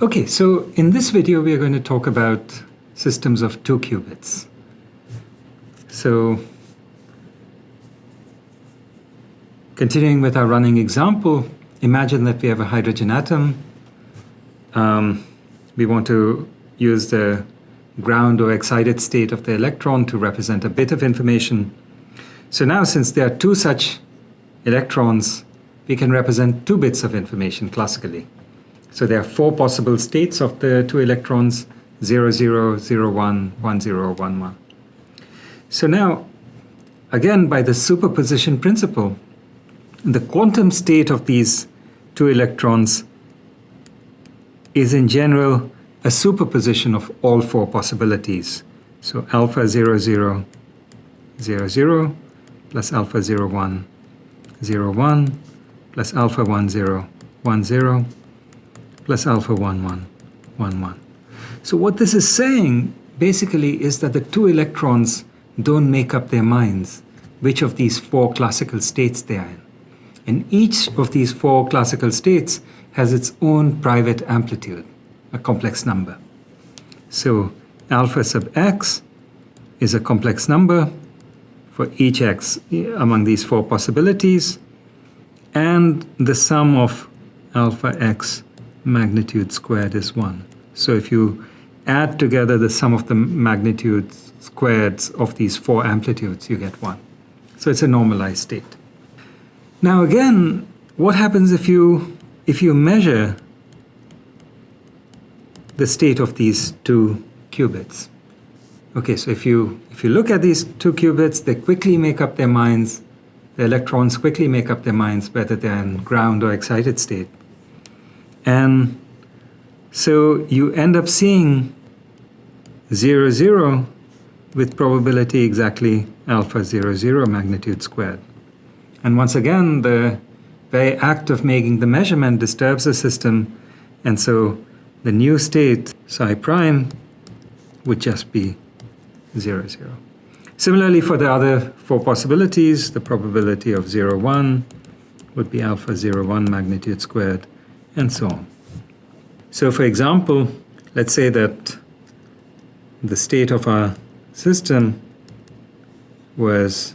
Okay, so in this video we are going to talk about systems of 2 qubits. So continuing with our running example, imagine that we have a hydrogen atom. We want to use the ground or excited state of the electron to represent a bit of information. So now, since there are 2 such electrons, we can represent 2 bits of information classically. So there are 4 possible states of the 2 electrons, 0, 0, 0, 1, 1, 0, 1, 1. So now, again, by the superposition principle, the quantum state of these 2 electrons is in general a superposition of all 4 possibilities. So alpha 0, 0, 0, 0, plus alpha 0, 1, 0, 1, plus alpha 1, 0, 1, 0, plus alpha 1, 1, 1, 1. So what this is saying basically is that the 2 electrons don't make up their minds which of these 4 classical states they are in. And each of these 4 classical states has its own private amplitude, a complex number. So alpha sub x is a complex number for each x among these 4 possibilities, and the sum of alpha x magnitude squared is 1. So if you add together the sum of the magnitude squareds of these 4 amplitudes, you get 1. So it's a normalized state. Now again, what happens if you measure the state of these 2 qubits? Okay, so if you look at these 2 qubits, they quickly make up their minds. The electrons quickly make up their minds whether they're in ground or excited state. And so you end up seeing 0, 0 with probability exactly alpha 0, 0 magnitude squared. And once again, the very act of making the measurement disturbs the system, and so the new state, psi prime, would just be 0, 0. Similarly, for the other 4 possibilities, the probability of 0, 1 would be alpha 0, 1 magnitude squared, and so on. So for example, let's say that the state of our system was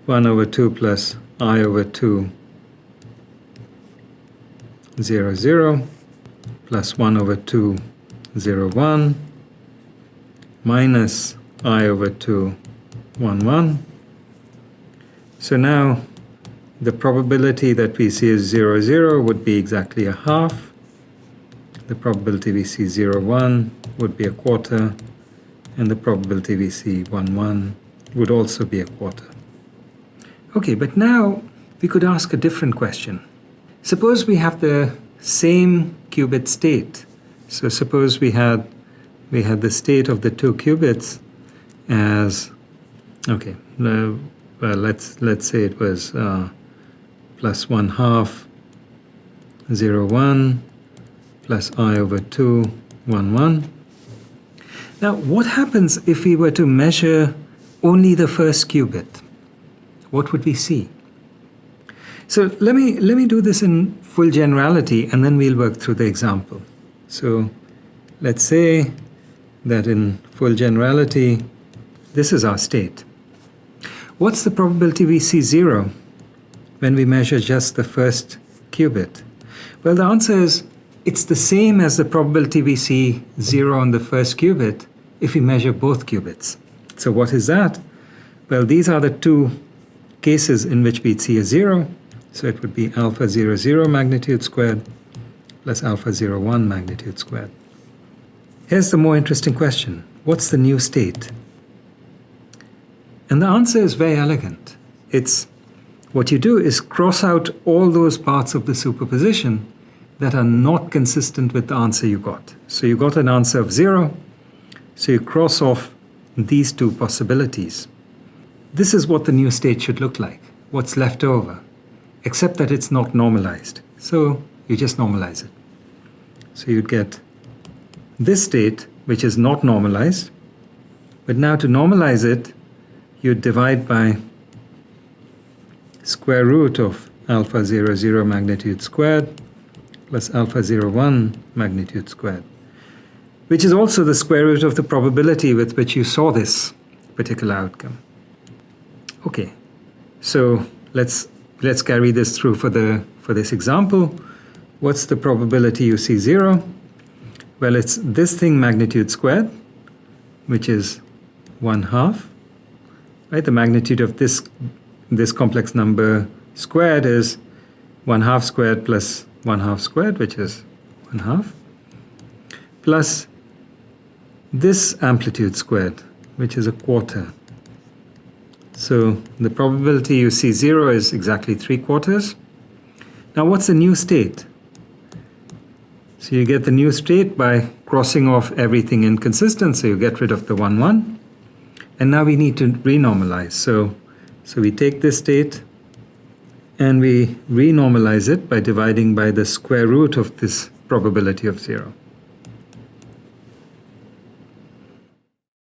1 over 2 plus I over 2, 0, 0, plus 1 over 2, 0, 1, minus I over 2, 1, 1. So now the probability that we see as 0, 0 would be exactly a half. The probability we see 0, 1 would be a quarter. And the probability we see 1, 1 would also be a quarter. Okay, but now we could ask a different question. Suppose we have the same qubit state. So suppose we had the state of the 2 qubits as, okay, well, let's say it was plus 1 half 0, 1 plus I over 2, 1, 1. Now, what happens if we were to measure only the first qubit? What would we see? So let me do this in full generality, and then we'll work through the example. So let's say that in full generality, this is our state. What's the probability we see 0 when we measure just the first qubit? Well, the answer is it's the same as the probability we see 0 on the first qubit if we measure both qubits. So what is that? Well, these are the 2 cases in which we'd see a 0. So it would be alpha 0, 0 magnitude squared plus alpha 0, 1 magnitude squared. Here's the more interesting question. What's the new state? And the answer is very elegant. It's what you do is cross out all those parts of the superposition that are not consistent with the answer you got. So you got an answer of 0, so you cross off these 2 possibilities. This is what the new state should look like, what's left over, except that it's not normalized. So you just normalize it. So you'd get this state, which is not normalized, but now to normalize it, you divide by square root of alpha 0, 0 magnitude squared plus alpha 0, 1 magnitude squared, which is also the square root of the probability with which you saw this particular outcome. Okay, so let's carry this through for this example. What's the probability you see 0? Well, it's this thing magnitude squared, which is 1/2. Right? The magnitude of this complex number squared is 1/2 squared plus 1/2 squared, which is 1/2, plus this amplitude squared, which is 1/4. So the probability you see 0 is exactly 3/4. Now what's the new state? So you get the new state by crossing off everything inconsistent, so you get rid of the 1, 1. And now we need to renormalize. So we take this state and we renormalize it by dividing by the square root of this probability of 0.